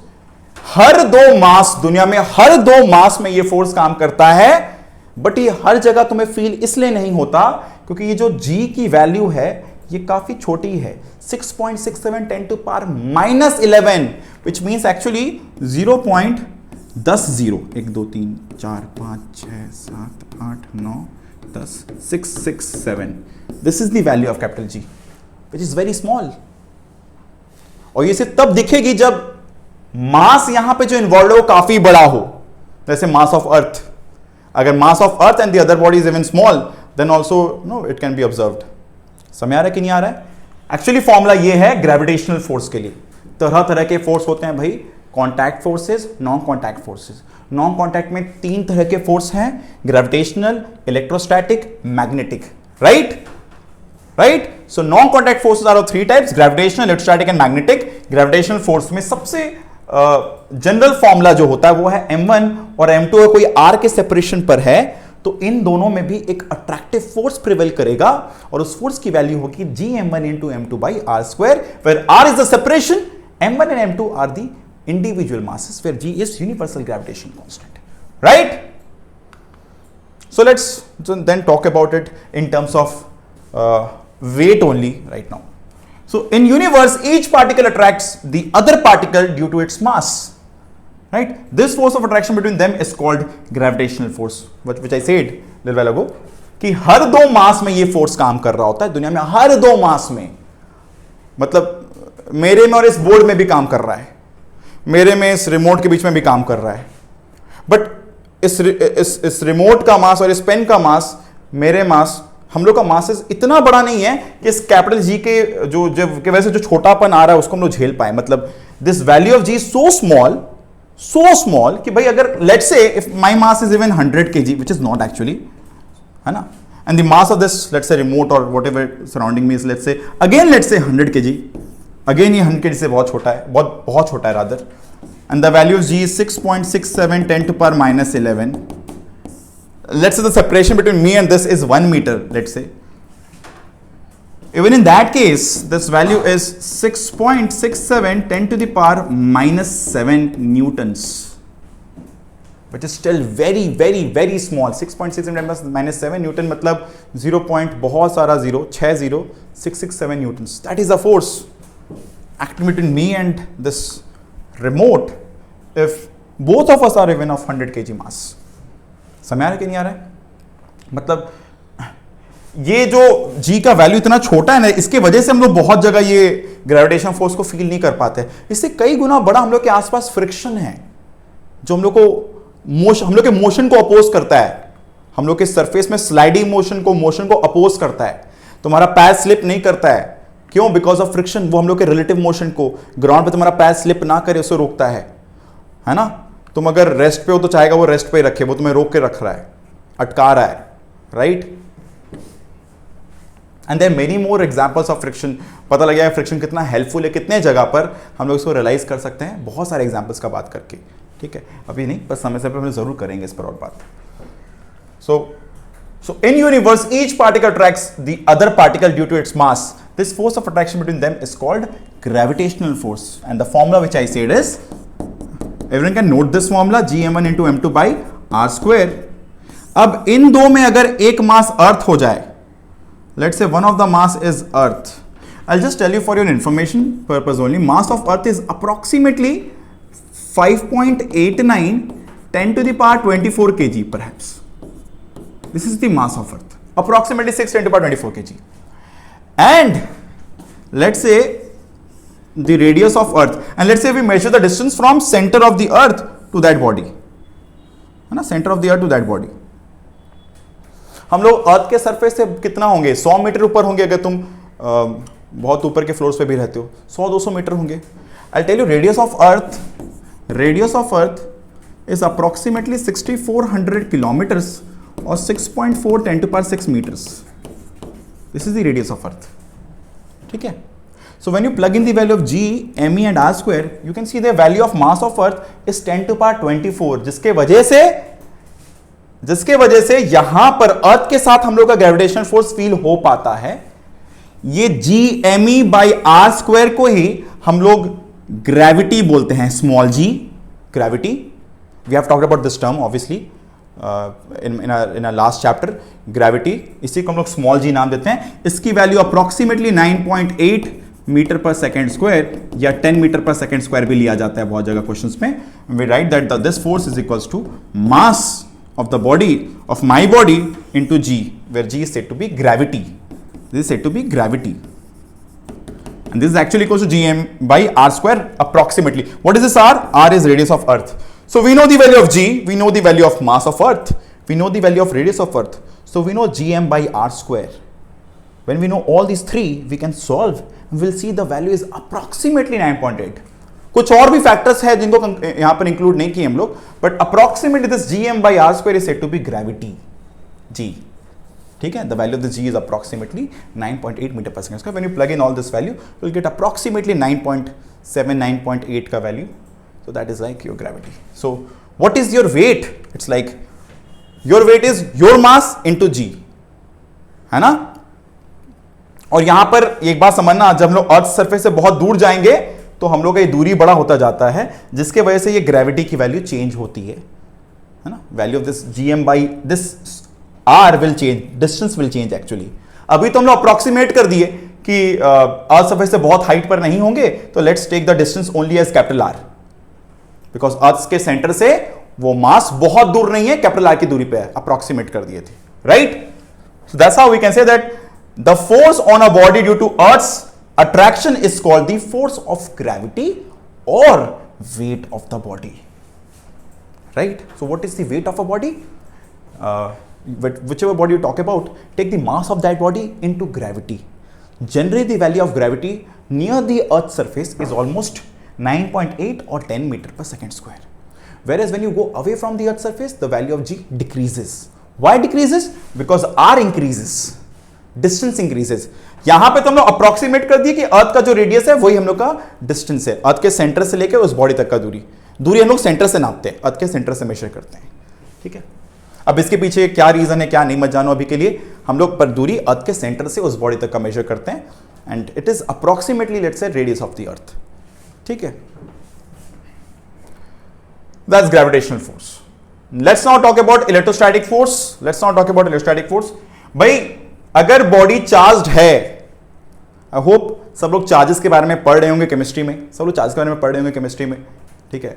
हर दो मास, दुनिया में हर दो मास में ये force काम करता है, बट ये हर जगह तुम्हें फील इसलिए नहीं होता क्योंकि ये जो g की वैल्यू है ये काफी छोटी है, 6.67 10 to power minus 11, which means actually 0.10 1 2 3 4 5 6 7 8 9 10 6 6 7. This is the value of capital G, which is very small. और ये सिर्फ तब दिखेगी जब मास यहां पे जो इन्वॉल्व हो काफी बड़ा हो, जैसे मास ऑफ अर्थ. अगर mass of earth and the other body is even small, then also no it can be observed. समझ आ रहा है कि नहीं आ रहा है? एक्चुअली फॉर्मूला ये है ग्रेविटेशनल फोर्स के लिए. तरह तरह के फोर्स होते हैं भाई, contact forces, non contact forces. Non contact में 3 तरह के फोर्स हैं, gravitational, electrostatic, magnetic. Right? Right? So non contact forces are of 3 types, gravitational, electrostatic and magnetic. Gravitational force में सबसे जनरल फॉर्मूला जो होता है वो है m1 और m2 है, कोई r के सेपरेशन पर है तो इन दोनों में भी एक अट्रैक्टिव फोर्स प्रिवेल करेगा और उस फोर्स की वैल्यू होगी gm1 into m2 by r square, where r is the separation, m1 and m2 are the individual masses, where g is universal gravitation constant. Right? So let's then talk about it in terms of weight only right now. So in universe, each particle attracts the other particle due to its mass. Right? This force of attraction between them is called gravitational force, which I said little while ago. कि हर दो मास में ये force काम कर रहा होता है दुनिया में, हर दो मास में. मतलब मेरे में और इस बोर्ड में भी काम कर रहा है, मेरे में इस रिमोट के बीच में भी काम कर रहा है. बट इस रिमोट का मास और इस पेन का मास, मेरे मास, हम लोग का मासेस इतना बड़ा नहीं है कि इस कैपिटल जी के जो के वजह से जो छोटापन आ रहा है उसको हम लोग झेल पाए. मतलब this value of g so small कि भाई अगर let's say if my mass is even 100 kg, which is not actually, है ना, and the mass of this let's say remote और whatever surrounding me is let's say 100 kg, again ये 100 kg से बहुत छोटा है, बहुत छोटा है rather, and the value of G is 6.67 10 to power minus 11. Let's say the separation between me and this is 1 meter, let's say. Even in that case, this value is 6.67 10 to the power minus 7 newtons, which is still very, very, very small. 6.67 minus 7 newton मतलब 0. बहुत सारा 0, 60667 newtons. That is the force acting between me and this remote if both of us are even of 100 kg mass. समझ आ रहा है कि नहीं आ रहा है? मतलब ये जो जी का वैल्यू इतना छोटा है ना, इसके वजह से हम लोग बहुत जगह ये ग्रेविटेशन फोर्स को फील नहीं कर पाते. इससे कई गुना बड़ा हम लोग के आसपास फ्रिक्शन है जो हम लोग के मोशन को अपोज करता है, हम लोग के सरफेस में स्लाइडिंग मोशन को अपोज करता है. तुम्हारा पैर स्लिप नहीं करता है, क्यों? Because of friction. वो हम लोग के रिलेटिव मोशन को, ग्राउंड पे तुम्हारा पैर स्लिप ना करे उसे रोकता है ना. तुम अगर रेस्ट पे हो तो चाहेगा वो रेस्ट पे ही रखे, वो तुम्हें रोक के रख रहा है, अटका रहा है. Right? And there many more examples of friction. पता लग गया है फ्रिक्शन कितना हेल्पफुल है, कितने जगह पर हम लोग इसको रियलाइज कर सकते हैं बहुत सारे एग्जांपल्स का बात करके. ठीक है, अभी नहीं, बस समय समय पर हम जरूर करेंगे इस पर और बात. So in universe, each particle attracts the other particle due to its mass. This force of attraction between them is called gravitational force. And the formula which I said is, everyone can note this formula, gm1 into m2 by r square. अब इन दो में अगर एक मास अर्थ हो जाए, let's say one of the mass is earth. I'll just tell you for your information purpose only, mass of earth is approximately 5.89 10 to the power 24 kg perhaps. This is the mass of earth, approximately 6 10 to the power 24 kg. And let's say the radius of earth, and let's say we measure the distance from center of the earth to that body, है ना, center of the earth to that body. हम लोग अर्थ के surface से कितना होंगे? 100 metre ऊपर होंगे अगर तुम बहुत ऊपर के फ्लोर्स पे भी रहते हो, 100-200 मीटर होंगे. I'll tell you radius of earth is approximately 6400 kilometers or 6.4 10 to the power 6 meters. This is the radius of Earth. ठीक है? So when you plug in the value of G, me and r square, you can see the value of mass of Earth is 10 to the power 24, जिसके वजह से यहां पर अर्थ के साथ हम लोग का ग्रेविटेशनल फोर्स फील हो पाता है। ये G बाई आर स्क्वायर को ही हम लोग ग्रेविटी बोलते हैं, small g gravity. We have talked about this term obviously in a last chapter, gravity, इसी को हम लोग स्मॉल g नाम देते हैं। इसकी वैल्यू अप्रोक्सीमेटली 9.8 मीटर पर सेकेंड स्क्वायर या 10 मीटर पर सेकेंड स्क्वायर भी लिया जाता है बहुत जगह क्वेश्चंस में। We write that this force is equals to mass of the body of my body into g, where g is said to be gravity. This is said to be gravity, and this is actually equals to gm by r square approximately. What is this r? R is radius of Earth. So we know the value of g, we know the value of mass of Earth, we know the value of radius of Earth. So we know gm by r square. When we know all these three, we can solve. We'll see the value is approximately 9.8. कुछ और भी factors है जिनको यहां पर include नहीं किए हम लोग, but approximately this gm by r square is said to be gravity g. ठीक है? The value of the g is approximately 9.8 metre पर second square. When you plug in all this value, you will get approximately 9.7, 9.8 का value. So that is like your gravity. So what is your weight? It's like your weight is your mass into g, है ना? और यहां पर एक बात समझना, जब हम लोग अर्थ सरफेस से बहुत दूर जाएंगे तो हम लोग का ये दूरी बड़ा होता जाता है, जिसके वजह से ये ग्रेविटी की वैल्यू चेंज होती है ना? Value of this gm by this r will change, distance will change actually. अभी तो हम लोग अप्रोक्सीमेट कर दिए कि अर्थ सरफेस से बहुत हाइट पर नहीं होंगे, तो let's take the distance only as capital R, because earth के सेंटर से वो मास बहुत दूर नहीं है, कैपिटल R की दूरी पे है, अप्रोक्सीमेट कर दिए थे, right? So that's how we can say that the force on a body due to earth's attraction is called the force of gravity or weight of the body, right? So what is the weight of a body? Whichever body you talk about, take the mass of that body into gravity. Generally the value of gravity near the earth's surface is almost 9.8 or 10 meter per second square, whereas when you go away from the earth's surface, the value of g decreases. Why decreases? Because r increases, distance increases. यहां पे तो हम लोग approximate कर दिए कि अर्थ का जो रेडियस है वही हम लोग का डिस्टेंस है, अर्थ के सेंटर से लेकर उस बॉडी तक का दूरी हम लोग सेंटर से नापते हैं, अर्थ के सेंटर से मेजर करते हैं, ठीक है? अब इसके पीछे क्या रीजन है क्या नहीं मत जानो अभी के लिए, हम लोग पर दूरी अर्थ के सेंटर से उस बॉडी तक का मेजर करते हैं, and it is approximately let's say radius of the earth, ठीक है? That's gravitational force. Let's now talk about electrostatic force. भाई अगर बॉडी चार्ज्ड है, आई होप सब लोग चार्जेस के बारे में पढ़ रहे होंगे केमिस्ट्री में, ठीक है?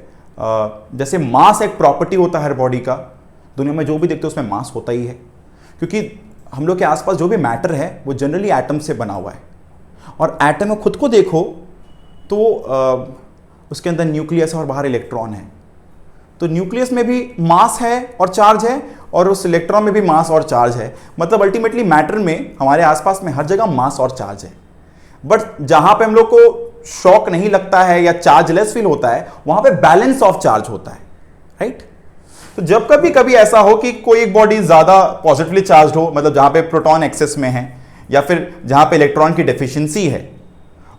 जैसे मास एक प्रॉपर्टी होता है हर बॉडी का, दुनिया में जो भी देखते हो उसमें मास होता ही है, क्योंकि हम लोग के आसपास जो भी मैटर है वो जनरली एटम से बना हुआ है, और एटम में खुद को देखो तो उसके अंदर न्यूक्लियस और बाहर इलेक्ट्रॉन है, तो न्यूक्लियस में भी मास है और चार्ज है, और उस इलेक्ट्रॉन में भी मास और चार्ज है। मतलब अल्टीमेटली मैटर में हमारे आसपास में हर जगह मास और चार्ज है, बट जहां पे हम लोग को शॉक नहीं लगता है या चार्जलेस फील होता है, वहां पे बैलेंस ऑफ चार्ज होता है, राइट? तो जब कभी कभी ऐसा हो कि कोई एक बॉडी ज्यादा पॉजिटिवली चार्ज हो, मतलब जहां पे प्रोटॉन एक्सेस में है या फिर जहां पे इलेक्ट्रॉन की डेफिशिएंसी है,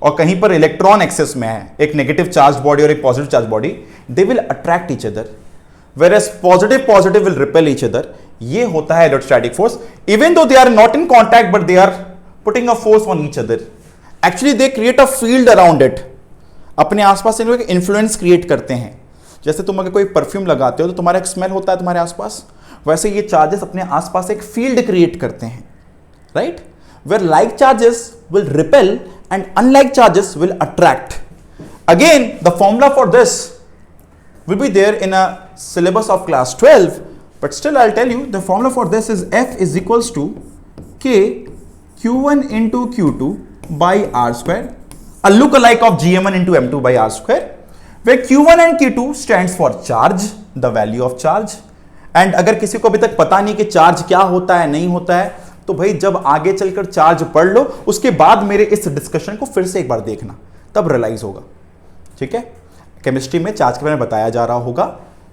और कहीं पर इलेक्ट्रॉन एक्सेस में है, एक नेगेटिव चार्ज बॉडी और एक positive charge body, they will attract each other, whereas positive will repel each other. ये होता है electrostatic force, even though they are not in contact but they are putting a force on each other. Actually they create a field around it. अपने आसपास इन लोग influence create करते हैं। जैसे तुम अगर कोई परफ्यूम लगाते हो तो तुम्हारा एक स्मेल होता है तुम्हारे आसपास, वैसे ये चार्जेस अपने आसपास एक फील्ड क्रिएट करते हैं, right? Where like charges will repel and unlike charges will attract. Again, the formula for this will be there in a syllabus of class 12, but still I'll tell you the formula for this is F is equals to K Q1 into Q2 by R square, a lookalike of Gm1 into M2 by R square, where Q1 and Q2 stands for charge, the value of charge. And अगर किसी को अभी तक पता नहीं कि charge क्या होता है नहीं होता है, तो भाई जब आगे चलकर चार्ज पढ़ लो, उसके बाद मेरे इस डिस्कशन को फिर से एक बार देखना, तब रियलाइज होगा, ठीक है? केमिस्ट्री में चार्ज के बारे में बताया जा रहा होगा,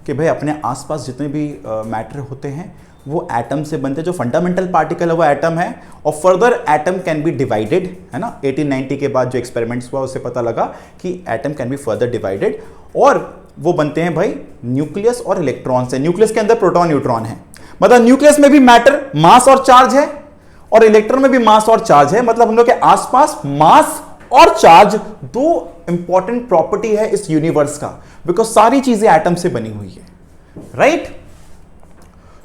कि भाई अपने आसपास जितने भी मैटर होते हैं वो एटम से बनते हैं, जो फंडामेंटल पार्टिकल है वो एटम है, और further atom can be divided, है ना। 1890 के बाद जो एक्सपेरिमेंट्स हुआ उससे पता लगा कि atom can be further divided, और वो बनते हैं भाई न्यूक्लियस और इलेक्ट्रॉन से। न्यूक्लियस के अंदर प्रोटॉन न्यूट्रॉन है, मतलब न्यूक्लियस में भी मैटर, मास और चार्ज है, और इलेक्ट्रॉन में भी मास और चार्ज है। मतलब हम लोग के आसपास मास और चार्ज दो इंपॉर्टेंट प्रॉपर्टी है इस यूनिवर्स का, बिकॉज सारी चीजें एटम से बनी हुई है, राइट।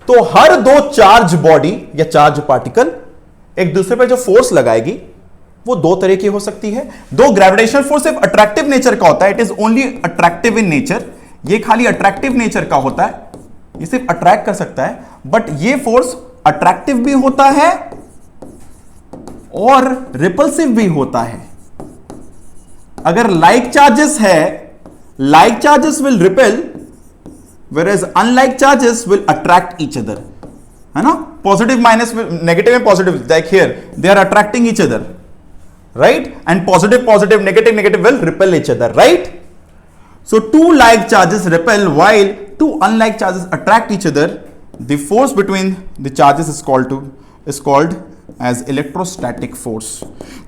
तो हर दो चार्ज बॉडी या चार्ज पार्टिकल एक दूसरे पर जो फोर्स लगाएगी वो दो तरह की हो सकती है। दो, ग्रेविटेशनल फोर्स सिर्फ अट्रैक्टिव नेचर का होता है, it is only attractive in nature, ये खाली अट्रैक्टिव नेचर का होता है, ये सिर्फ अट्रैक्ट कर सकता है, बट ये फोर्स अट्रैक्टिव भी होता है और रिपल्सिव भी होता है। अगर लाइक चार्जेस है, like charges will repel, whereas unlike charges will attract each other, है ना। Positive minus, negative and positive, like here they are attracting each other, right, and positive positive, negative negative will repel each other, right. So two like charges repel while two unlike charges attract each other. The force between the charges is called as electrostatic force.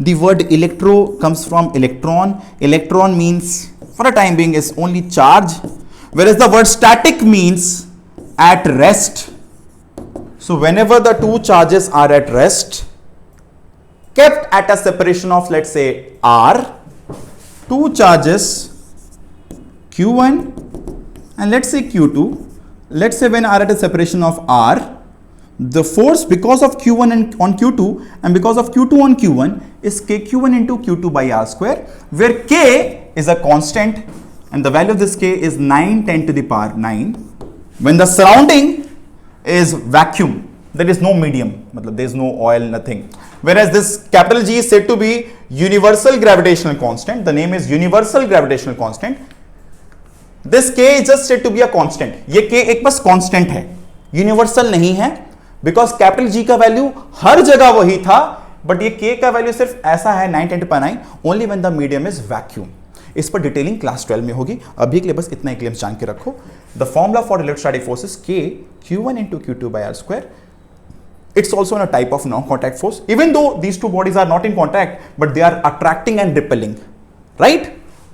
The word electro comes from electron. Electron means for a time being is only charge, whereas the word static means at rest. So whenever the two charges are at rest, kept at a separation of, let's say, r, two charges q1 and let's say q2, let's say when are at a separation of r, the force because of q1 and on q2 and because of q2 on q1 is kq1 into q2 by r square, where k is a constant and the value of this k is 9 10 to the power 9. When the surrounding is vacuum, there is no medium, matlab there is no oil, nothing, whereas this capital G is said to be universal gravitational constant. The name is universal gravitational constant. This k is just said to be a constant. ये k एक बस constant है, universal नहीं है, because capital G का value हर जगह वही था, but ये k का वैल्यू सिर्फ ऐसा है 9 10 to the power 9 only when the medium is vacuum. इस पर डिटेलिंग क्लास 12 में होगी, अभी के लिए बस इतना एक जान के रखो। The formula for electrostatic force is k q1 into q2 by r square. It's also in a type of non-contact force, even though these two bodies are not in contact, but they are attracting and repelling, right?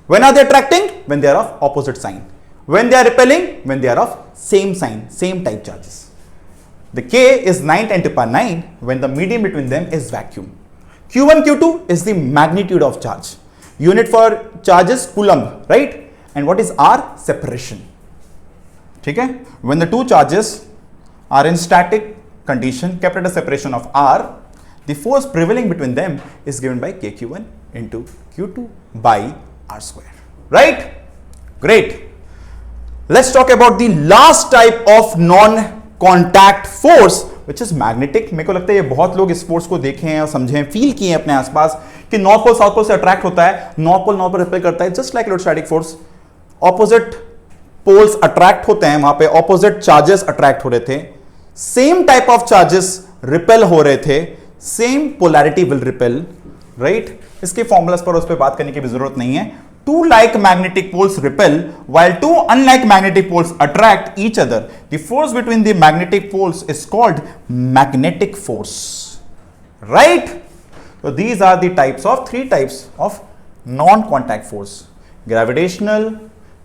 When are they attracting? When they are of opposite sign. When they are repelling? When they are of same sign, same type charges. The k is 9 10 to the power 9 when the medium between them is vacuum. q1 q2 is the magnitude of charge. Unit for charge is coulomb, right? And what is r? Separation. ठीक है? When the two charges are in static condition kept at a separation of r, the force prevailing between them is given by kq1 into q2 by r square. Right? Great. Let's talk about the last type of non-contact force, which is magnetic. मेरे को लगता है ये बहुत लोग इस force को देखे हैं और समझे हैं, फील किए हैं अपने आसपास कि नॉर्थ पोल साउथ पोल से अट्रैक्ट होता है, north pole north pole repel करता है, just like electrostatic force. Opposite poles attract होते हैं, वहां पे ऑपोजिट चार्जेस अट्रैक्ट हो रहे थे, same type of charges repel हो रहे थे, same polarity will repel, right. इसके फॉर्मूलास पर उस पर बात करने की भी जरूरत नहीं है। Two like magnetic poles repel while two unlike magnetic poles attract each other. The force between the magnetic poles is called magnetic force, right? So these are the three types of non-contact force: gravitational,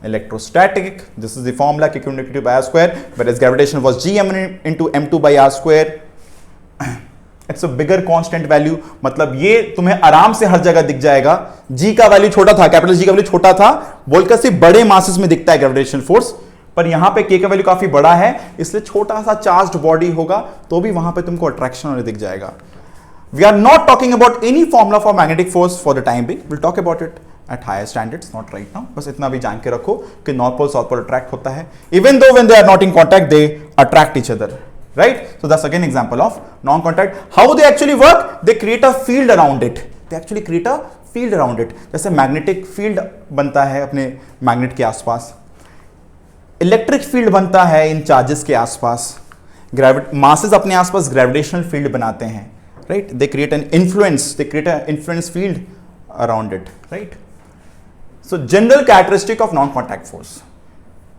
electrostatic. This is the formula q into q by r square, whereas gravitational was gm into m2 by r square. It's a bigger constant value, मतलब ये तुम्हें आराम से हर जगह दिख जाएगा। जी का value छोटा था, कैपिटल जी का वैल्यू छोटा था, बोलकर सिर्फ बड़े मासेस में दिखता है ग्रेविटेशनल फोर्स, पर यहां पे के का वैल्यू काफी बड़ा है, इसलिए छोटा सा चार्ज्ड बॉडी होगा तो भी वहां पे तुमको अट्रैक्शन होने दिख जाएगा। We are not talking about any formula for magnetic force for the time being, will talk about it at higher standards, not right now. बस इतना भी जान के रखो कि north pole south pole attract होता है, even though when they are not in contact they attract each other, right? So that's again example of non-contact. How they actually work? They create a field around it. They actually create a field around it. जैसे magnetic field बनता है अपने magnet के आसपास, electric field बनता है इन charges के आसपास, मासेस अपने आसपास ग्रेविटेशनल फील्ड बनाते हैं, right? They create an influence. They create an influence field around it, right? So general characteristic of non-contact force.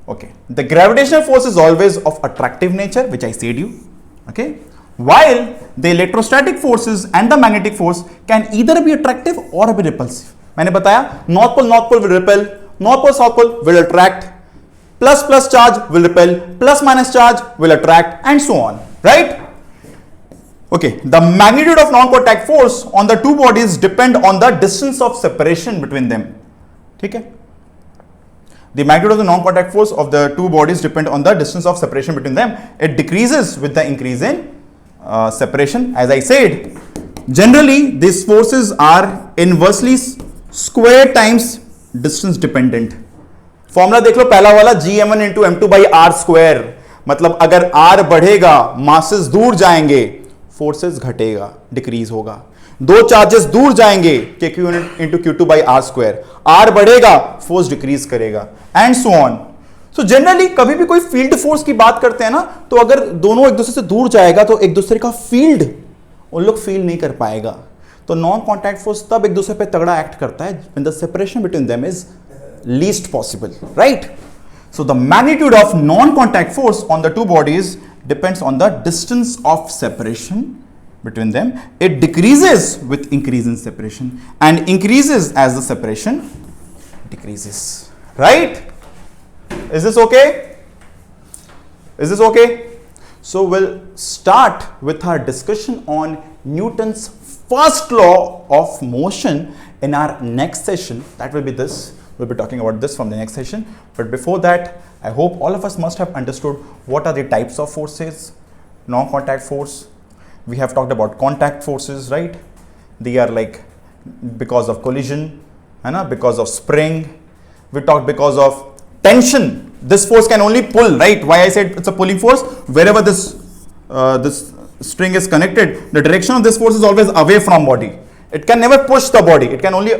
Okay, the gravitational force is always of attractive nature, which I said you. Okay, while the electrostatic forces and the magnetic force can either be attractive or be repulsive. मैंने बताया north pole will repel, north pole south pole will attract, plus plus charge will repel, plus minus charge will attract, and so on, right? Okay, the magnitude of non-contact force on the two bodies depend on the distance of separation between them. ठीक है? The magnitude of the non-contact force of the two bodies depend on the distance of separation between them. It decreases with the increase in separation. As I said, generally these forces are inversely square times distance dependent. Formula देख लो पहला वाला Gm1 into m2 by r square. मतलब अगर r बढ़ेगा masses दूर जाएंगे, forces घटेगा, decrease होगा. दो चार्जेस दूर जाएंगे kq into q2 by r square. r बढ़ेगा, फोर्स डिक्रीज करेगा, and so on. So generally कभी भी कोई फील्ड फोर्स की बात करते हैं ना, तो अगर दोनों एक दूसरे से दूर जाएगा तो एक दूसरे का फील्ड उन लोग फील नहीं कर पाएगा. तो नॉन कॉन्टैक्ट फोर्स तब एक दूसरे पे तगड़ा एक्ट करता है when the separation between them is least possible, right? So the magnitude of non contact force on the two bodies depends on the distance of separation between them. It decreases with increase in separation and increases as the separation decreases, right? Is this okay? Is this okay? So we'll start with our discussion on Newton's first law of motion in our next session. That will be this. We'll be talking about this from the next session. But before that, I hope all of us must have understood what are the types of forces. Non-contact force. We have talked about contact forces, right? They are like because of collision, because of spring. We talked because of tension. This force can only pull, right? Why I said it's a pulling force? Wherever this string is connected, the direction of this force is always away from body. It can never push the body. It can only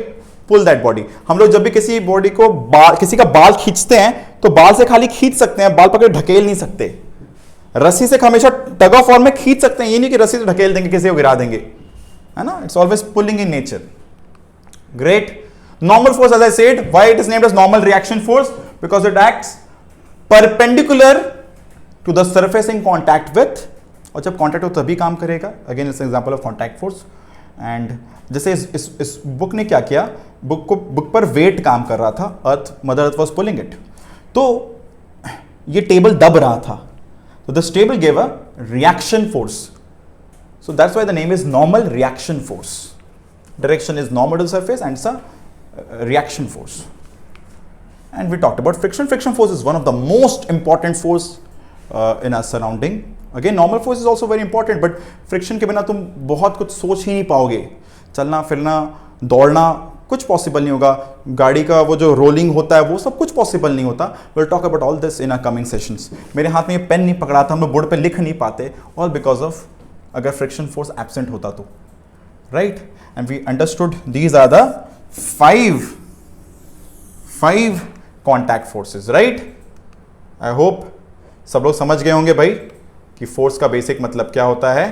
pull that body. हम लोग जब भी किसी body को किसी का बाल खींचते हैं तो बाल से खाली खींच सकते हैं, बाल पकड़ ढकेल नहीं सकते. रस्सी से हमेशा टग ऑफ वॉर में खींच सकते हैं, ये नहीं कि रस्सी से ढकेल देंगे, किसी को गिरा देंगे, है ना? It's always pulling in nature. Great. Normal force, as I said, why it is named as normal reaction force? Because it acts perpendicular to the surface in contact with, और जब कॉन्टैक्ट हो तभी काम करेगा. Again it's example of contact force. And जैसे इस book ने क्या किया, बुक पर वेट काम कर रहा था, earth, mother earth was pulling it, तो ये टेबल दब रहा था. So this table gave a reaction force. So that's why the name is normal reaction force. Direction is normal to the surface and it's a reaction force. And we talked about friction. Friction force is one of the most important force in our surrounding. Again, normal force is also very important, but friction के बिना तुम बहुत कुछ सोच ही नहीं पाओगे. चलना फिरना दौड़ना कुछ पॉसिबल नहीं होगा. गाड़ी का वो जो रोलिंग होता है वो सब कुछ पॉसिबल नहीं होता. Will talk about all this in our coming sessions. मेरे हाथ में ये पेन नहीं पकड़ा था, हम लोग बोर्ड पे लिख नहीं पाते, ऑल बिकॉज ऑफ अगर फ्रिक्शन फोर्स एब्सेंट होता तो, right? And we understood these are the five contact forces, right? I hope सब लोग समझ गए होंगे भाई कि फोर्स का बेसिक मतलब क्या होता है.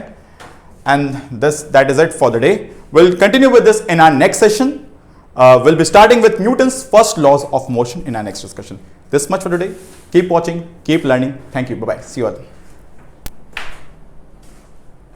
And that is it for the day. We'll continue with this in our next session. We'll be starting with Newton's first laws of motion in our next discussion. This much for today. Keep watching, keep learning. Thank you. Bye-bye. See you all.